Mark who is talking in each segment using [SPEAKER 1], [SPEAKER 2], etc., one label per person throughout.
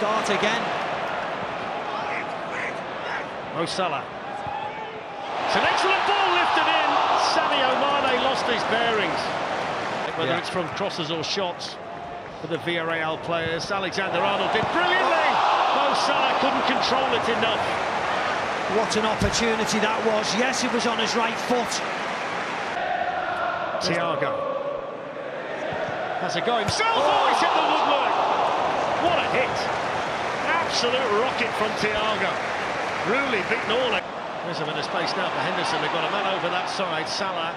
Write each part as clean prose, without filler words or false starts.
[SPEAKER 1] start again.
[SPEAKER 2] Mo Salah. It's an excellent ball lifted in. Sadio Mane lost his bearings. Whether it's from crosses or shots for the Villarreal players. Alexander-Arnold did brilliantly. Mo Salah couldn't control it enough.
[SPEAKER 1] What an opportunity that was. Yes, it was on his right foot.
[SPEAKER 2] Thiago has a go himself. Oh, he's hit the woodwork. What a hit. Absolute rocket from Thiago. Really beaten all it. There's a bit of space now for Henderson. They've got a man over that side. Salah.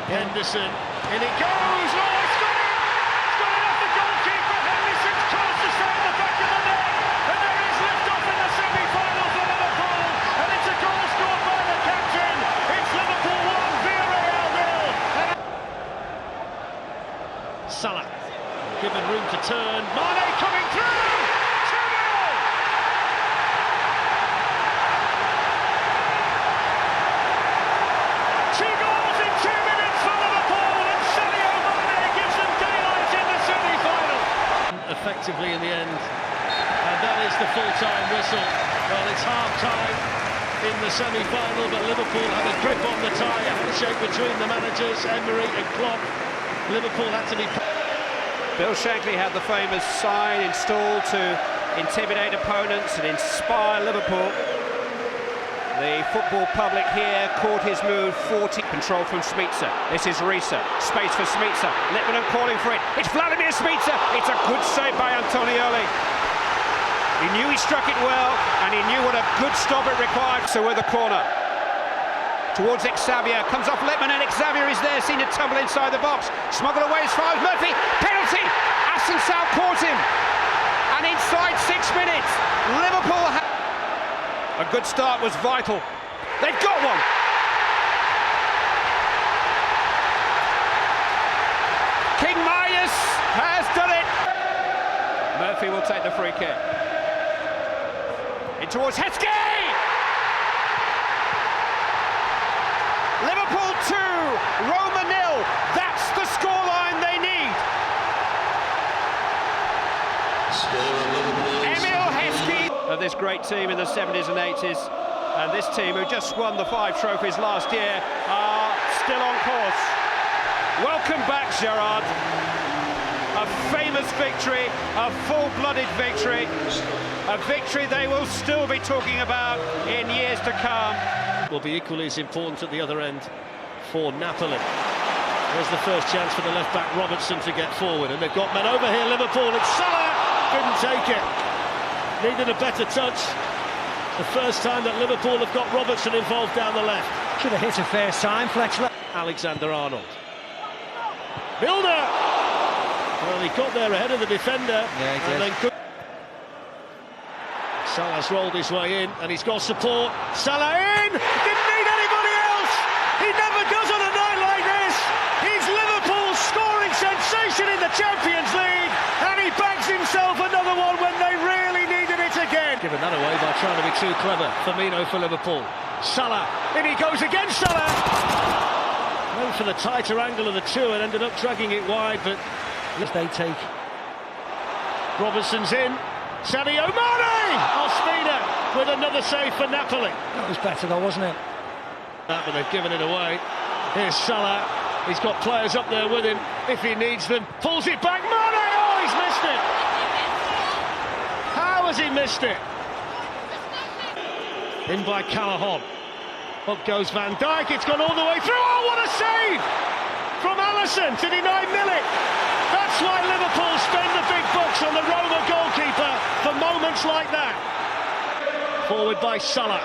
[SPEAKER 2] Henderson. In it goes. Oh, it's got it. It's got it off the goalkeeper. Henderson's cross to save the back of the net. And there is lift-off in the semi-final for Liverpool. And it's a goal scored by the captain. It's Liverpool 1, Villarreal 0. Salah. Given room to turn. Mane coming through. 2-0. Two goals in 2 minutes for Liverpool, and Sadio Mane gives them daylight in the semi-final. Effectively in the end, and that is the full-time whistle. Well, it's half-time in the semi-final, but Liverpool had a grip on the tie, a handshake between the managers, Emery and Klopp. Liverpool had to be...
[SPEAKER 3] Bill Shankly had the famous sign installed to intimidate opponents and inspire Liverpool. The football public here caught his move. 40 control from Smica. This is Risa. Space for Smica. Lippmann calling for it. It's Vladimir Smica. It's a good save by Antonioli. He knew he struck it well, and he knew what a good stop it required. So with the corner towards Xavier, comes off Lippmann, and Xavier is there, seen to tumble inside the box. Smuggled away as far as Murphy. Penalty. Asensal caught him, and inside 6 minutes, Liverpool. A good start was vital. They've got one. King Myers has done it. Murphy will take the free kick. In towards Heskey. Liverpool 2, Roma 0. That's the scoreline they need. Emil Heskey. Of this great team in the 70s and 80s, and this team who just won the 5 trophies last year are still on course. Welcome back, Gerrard. A famous victory, a full-blooded victory, a victory they will still be talking about in years to come.
[SPEAKER 2] Will be equally as important at the other end for Napoli. There's the first chance for the left-back Robertson to get forward, and they've got men over here, Liverpool, and Salah couldn't take it. Needed a better touch. The first time that Liverpool have got Robertson involved down the left.
[SPEAKER 1] Should have hit it first time, Fletcher.
[SPEAKER 2] Alexander-Arnold. Milner! Well, he got there ahead of the defender.
[SPEAKER 1] Yeah, he did.
[SPEAKER 2] And then Salah's rolled his way in, and he's got support. Salah in! Didn't need anybody else! He never does on a night like this! He's Liverpool's scoring sensation in the Champions League, and he bags himself another one when they really needed it again. Given that away by trying to be too clever. Firmino for Liverpool. Salah, in he goes again, Salah! Went for the tighter angle of the two and ended up dragging it wide, but
[SPEAKER 1] They take.
[SPEAKER 2] Robertson's in. Sadio Mane! Ospina with another save for Napoli.
[SPEAKER 1] That was better though, wasn't it?
[SPEAKER 2] But they've given it away. Here's Salah. He's got players up there with him if he needs them. Pulls it back. Mane! Oh, he's missed it. How has he missed it? In by Callahan. Up goes Van Dijk. It's gone all the way through. Oh, what a save from Alisson to deny Milik. That's why Liverpool spend the big bucks on the Roma goalkeeper for moments like that. Forward by Salah.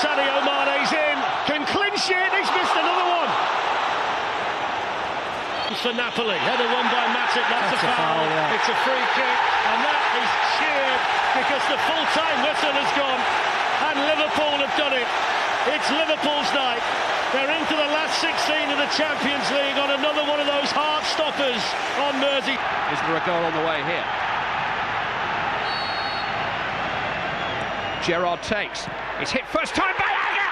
[SPEAKER 2] Sadio Mane's in, can clinch it, he's missed another one. For Napoli, header won by Matic, that's a foul.
[SPEAKER 1] Yeah.
[SPEAKER 2] It's a free kick, and that is cheered because the full-time whistle has gone, and Liverpool have done it. It's Liverpool's night. They're into the last 16 of the Champions League on another one of those hard stoppers on Mersey.
[SPEAKER 3] Is there a goal on the way here? Gerrard takes. It's hit first time by Aga!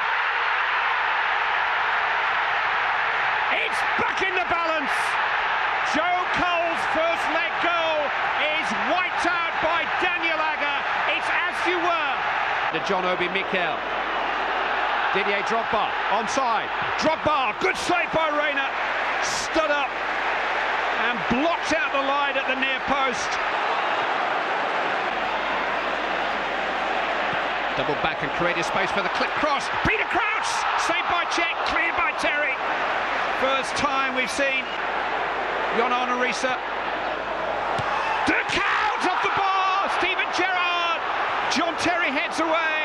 [SPEAKER 3] It's back in the balance! Joe Cole's first leg goal John Obi Mikel. Didier Drogba, onside. Drogba, good save by Reina. Stood up and blocked out the line at the near post. Double back and created space for the clip cross. Peter Crouch, saved by Cech, cleared by Terry. First time we've seen Jon Arne Riise. Dirk Kuyt off the bar, Steven Gerrard. John Terry heads away.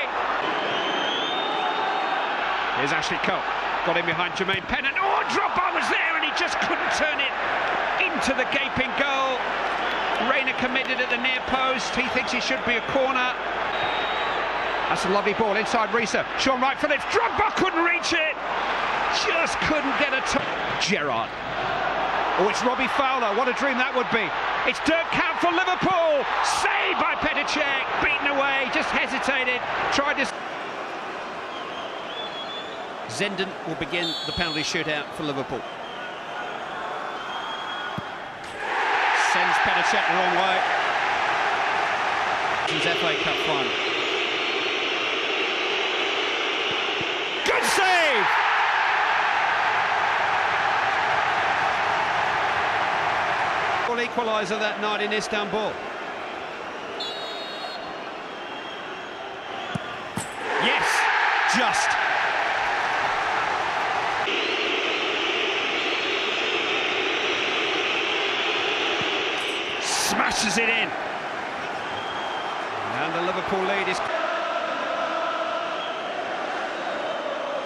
[SPEAKER 3] Here's Ashley Cole, got in behind Jermaine Pennant. Oh, Drogba was there and he just couldn't turn it into the gaping goal. Reina committed at the near post. He thinks he should be a corner. That's a lovely ball inside Riise. Sean Wright Phillips. Drogba couldn't reach it. Just couldn't get a Gerrard. Oh, it's Robbie Fowler. What a dream that would be. It's Dirk Kuyt for Liverpool. Saved by Petr Cech. Beaten away. Just hesitated. Tried to. Zenden will begin the penalty shootout for Liverpool. Sends Petr Cech the wrong way. His FA Cup final. Good save! Equaliser that night in Istanbul. Yes, just. Smashes it in. And the Liverpool lead is...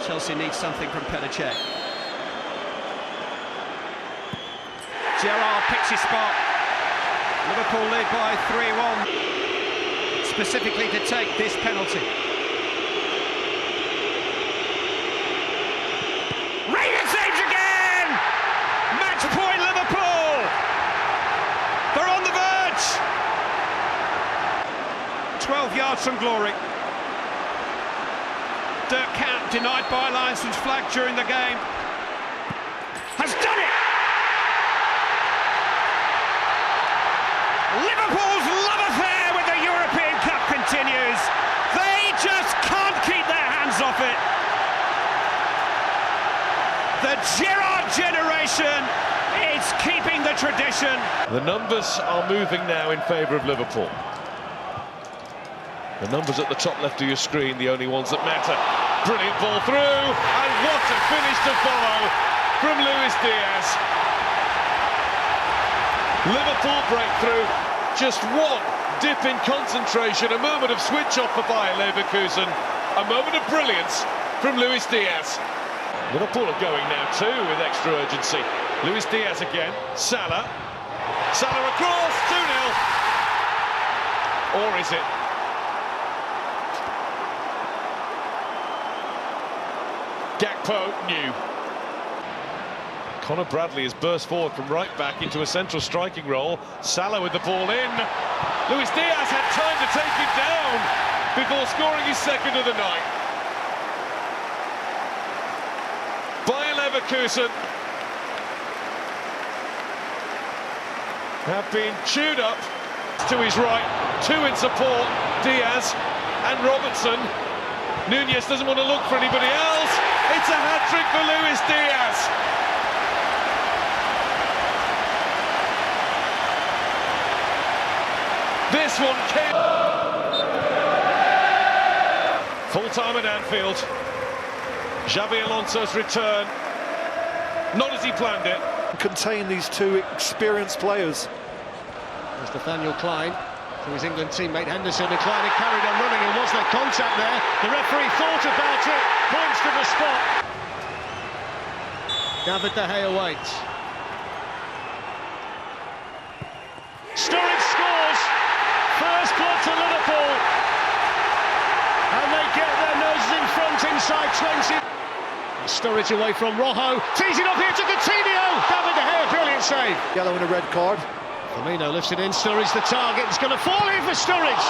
[SPEAKER 3] Chelsea needs something from Petr Cech. Gerrard picks his spot. Liverpool lead by 3-1. Specifically to take this penalty. Reina saves again! Match point Liverpool! They're on the verge! 12 yards from glory. Dirk Kuyt, denied by linesman's flag during the game, has done it! Liverpool's love affair with the European Cup continues. They just can't keep their hands off it. The Gerrard generation is keeping the tradition.
[SPEAKER 4] The numbers are moving now in favour of Liverpool. The numbers at the top left of your screen, the only ones that matter. Brilliant ball through, and what a finish to follow from Luis Diaz. Liverpool breakthrough, just one dip in concentration, a moment of switch off for Bayer Leverkusen, a moment of brilliance from Luis Diaz. Liverpool are going now too with extra urgency. Luis Diaz again, Salah across, 2-0. Or is it? Gakpo, new. Conor Bradley has burst forward from right back into a central striking role. Salah with the ball in. Luis Diaz had time to take it down before scoring his second of the night. Bayer Leverkusen have been chewed up. To his right, two in support, Diaz and Robertson. Nunez doesn't want to look for anybody else. It's a hat-trick for Luis Diaz. This one came. Full time at Anfield. Xabi Alonso's return. Not as he planned it.
[SPEAKER 5] Contain these two experienced players.
[SPEAKER 2] There's Nathaniel Klein to his England teammate Henderson, and Klein had carried on running, and was there contact there? The referee thought about it, points to the spot. David De Gea waits. Sturridge scores! First blood to Liverpool. And they get their noses in front inside 20. Sturridge away from Rojo, teasing up here to Coutinho. David De Gea, brilliant save.
[SPEAKER 5] Yellow and a red card.
[SPEAKER 2] Firmino lifts it in, Sturridge the target, it's going to fall in for Sturridge.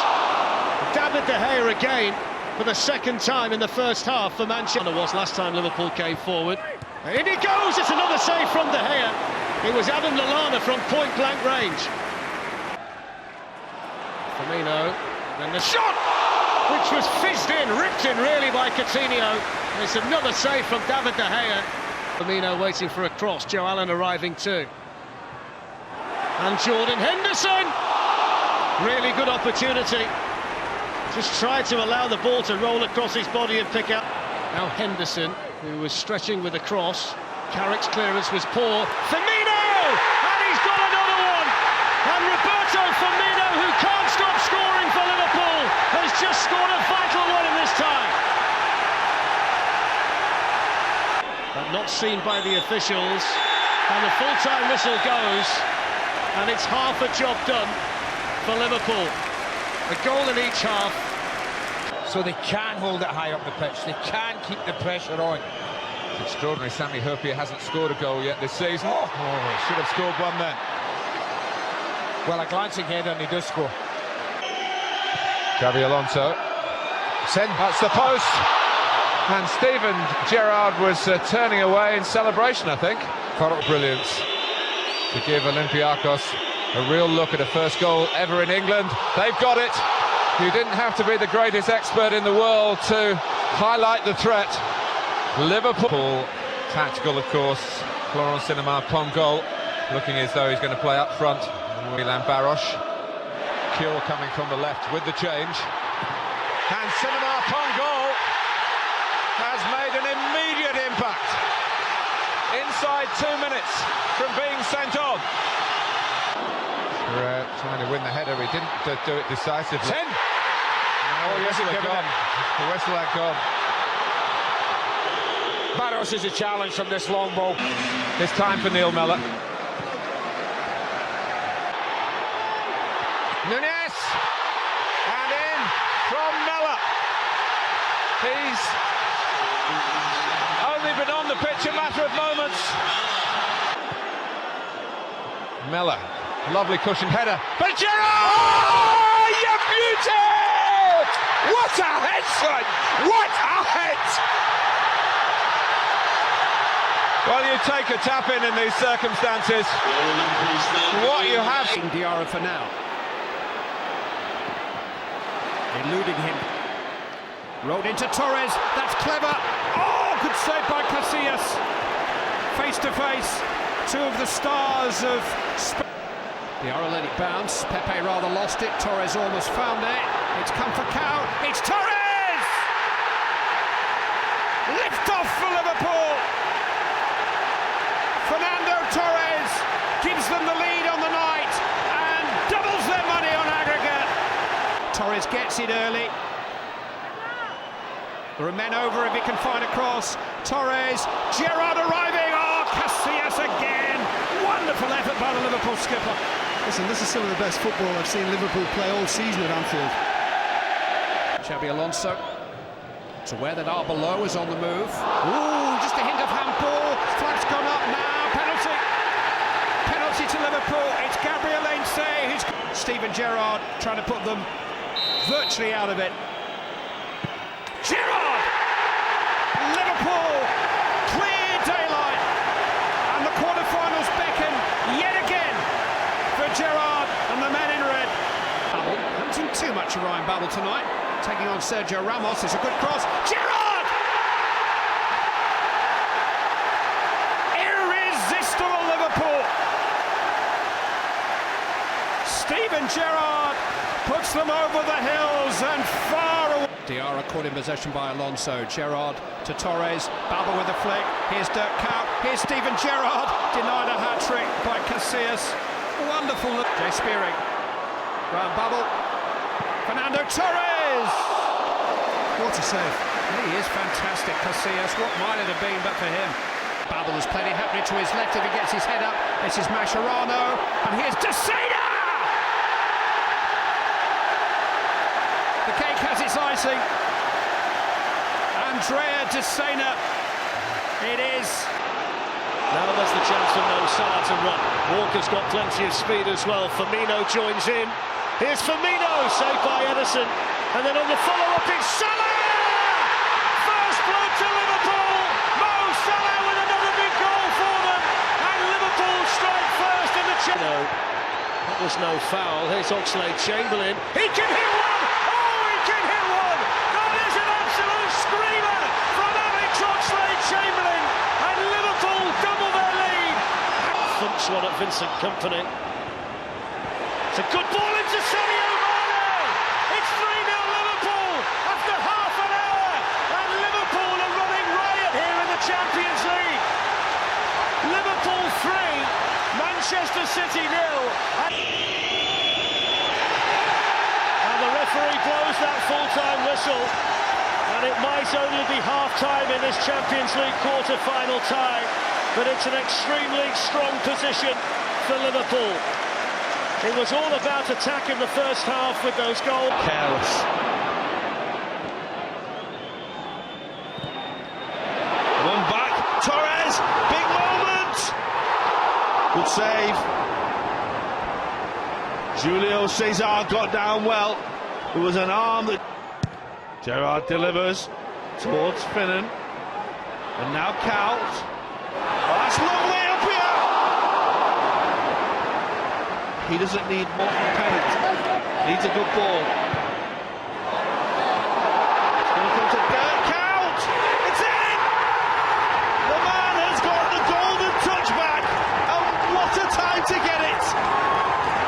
[SPEAKER 2] David De Gea again for the second time in the first half for Manchester. Was last time Liverpool came forward. And in he goes, it's another save from De Gea. It was Adam Lallana from point-blank range. Firmino, then the shot! which was fizzed in, ripped in really by Coutinho. It's another save from David De Gea. Firmino waiting for a cross, Joe Allen arriving too. And Jordan Henderson! Really good opportunity. Just tried to allow the ball to roll across his body and pick up. Now Henderson, who was stretching with the cross. Carrick's clearance was poor. Firmino! And he's got another one! And Roberto Firmino, who can't stop scoring for Liverpool, has just scored a vital one in this time. But not seen by the officials. And the full-time whistle goes. And it's half a job done for Liverpool. A goal in each half.
[SPEAKER 6] So they can hold it high up the pitch. They can keep the pressure on.
[SPEAKER 7] It's extraordinary. Sami Hyypiä hasn't scored a goal yet this season. Should have scored one then.
[SPEAKER 6] Well, a glancing header and he does score.
[SPEAKER 7] Xabi Alonso. That's the post. And Steven Gerrard was turning away in celebration, I think. Total brilliance to give Olympiacos a real look at a first goal ever in England. They've got it. You didn't have to be the greatest expert in the world to highlight the threat. Liverpool, tactical of course. Florent Cinema Pongol looking as though he's going to play up front. Milan Baros. Cure coming from the left with the change. And Cinema Pongol has made an immediate impact. Inside 2 minutes from being sent on. Trying to win the header, he didn't do it decisively. 10! Oh, yes, the whistle had gone.
[SPEAKER 6] Baros is a challenge from this long ball.
[SPEAKER 7] It's time for Neil Mellor. Nunes! And in from Mellor. He's only been on the pitch a matter of moments. Mellor. Lovely cushioned header. But Gerrard! Oh, you beauty! What a head, son! What a head! Well, you take a tap in these circumstances. What you have.
[SPEAKER 3] Diarra for now. Eluding him. Rolled into Torres. That's clever. Oh, good save by Casillas. Face to face. Two of the stars of Spain. Diarra let it bounce. Pepe rather lost it. Torres almost found it. It's come for Cow. It's Torres! Lift off for Liverpool. Fernando Torres gives them the lead on the night and doubles their money on aggregate. Torres gets it early. There are men over if he can find a cross. Torres, Gerrard arriving. Oh, Casillas again. Wonderful effort by the Liverpool skipper.
[SPEAKER 5] Listen, this is some of the best football I've seen Liverpool play all season at Anfield.
[SPEAKER 3] Xabi Alonso. It's aware that Arbeloa is on the move. Ooh, just a hint of handball. Flag's gone up now. Penalty. Penalty to Liverpool. It's Gabriel Heinze who's... Steven Gerrard trying to put them virtually out of it. Gerrard! Liverpool! Clear daylight! And the quarter-finals beckon yet again for Gerrard and the men in red. Babel, haven't seen too much of Ryan Babel tonight. Taking on Sergio Ramos, it's a good cross. Gerrard! Irresistible Liverpool! Steven Gerrard puts them over the hills and far away. Diarra caught in possession by Alonso. Gerrard to Torres. Babel with a flick. Here's Dirk Kuyt. Here's Steven Gerrard. Denied a hat-trick by Casillas. Wonderful look. Jay Spearing. Round Babel. Fernando Torres!
[SPEAKER 5] What a save.
[SPEAKER 3] He is fantastic, Casillas. What might it have been but for him? Babel has plenty happening to his left if he gets his head up. This is Mascherano. And here's De Sena! The cake has its icing. Andrea De Sena. It is.
[SPEAKER 2] Now there's the chance for Mo Salah to run. Walker's got plenty of speed as well. Firmino joins in. Here's Firmino, saved by Ederson. And then on the follow-up, it's Salah! First blood to Liverpool! Mo Salah with another big goal for them! And Liverpool strike first in the channel. That was no foul. Here's Oxlade-Chamberlain. He can hit one! Oh, he can hit one! next one at Vincent Kompany. It's a good ball into Sadio Mane! It's 3-0 Liverpool after half an hour, and Liverpool are running riot here in the Champions League. Liverpool 3, Manchester City 0. And the referee blows that full-time whistle, and it might only be half-time in this Champions League quarter-final tie, but it's an extremely strong position for Liverpool. It was all about attack in the first half with those goals.
[SPEAKER 4] Careless. One back, Torres, big moment! Good save. Julio Cesar got down well. It was an arm that... Gerrard delivers towards Finnan. And now Count. Oh, that's lovely up here! He doesn't need more paint. Needs a good ball. It's going to come to Count! It's in! The man has got the golden touch back. And what a time to get it!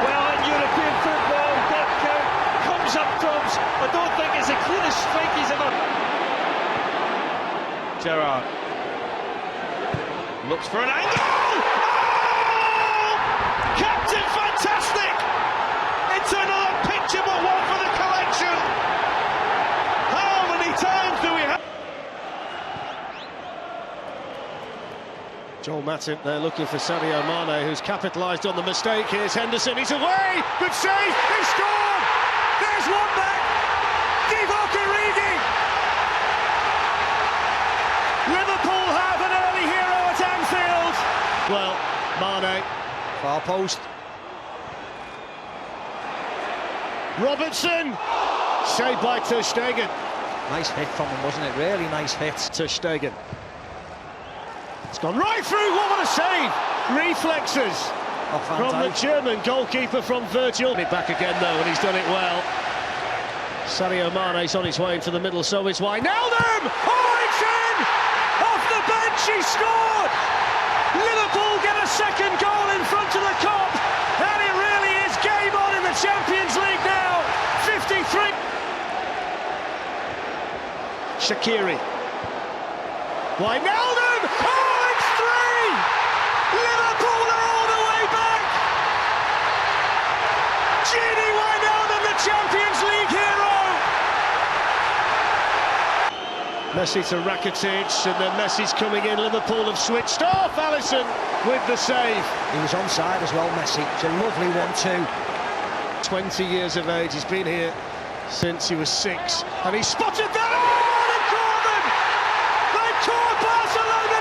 [SPEAKER 2] Well, in European football, that count comes up trumps. I don't think it's the cleanest strike he's ever...
[SPEAKER 4] Gerrard looks for an angle! Oh! Captain Fantastic! It's another picture but one for the collection! How many times do we have...
[SPEAKER 2] Joel Matip there looking for Sadio Mane, who's capitalised on the mistake. Here's Henderson, he's away! Good save! He scored! There's one back! Divock Origi! Liverpool have an early hero at Anfield! Well, Mane, far post. Robertson! Saved by Ter Stegen.
[SPEAKER 1] Nice hit from him, wasn't it? Really nice hit.
[SPEAKER 2] Ter Stegen. It's gone right through, what a save! Reflexes from the German goalkeeper from Virgil. It back again though, and he's done it well. Sadio Mane's on his way into the middle, so is Wijnaldum! Oh, it's in! Off the bench, he scored! Liverpool get a second goal in front of the Kop, and it really is game on in the Champions League now. 53. Shaqiri. Wijnaldum! Oh, it's 3! Liverpool are all the way back! Gini Wijnaldum, the Champions League hero! Messi to Rakitic, and then Messi's coming in. Liverpool have switched off. Alisson with the save.
[SPEAKER 1] He was onside as well, Messi. It's a lovely 1-2.
[SPEAKER 2] 20 years of age, he's been here since he was 6, and he spotted that. Oh, they've caught them! They've caught Barcelona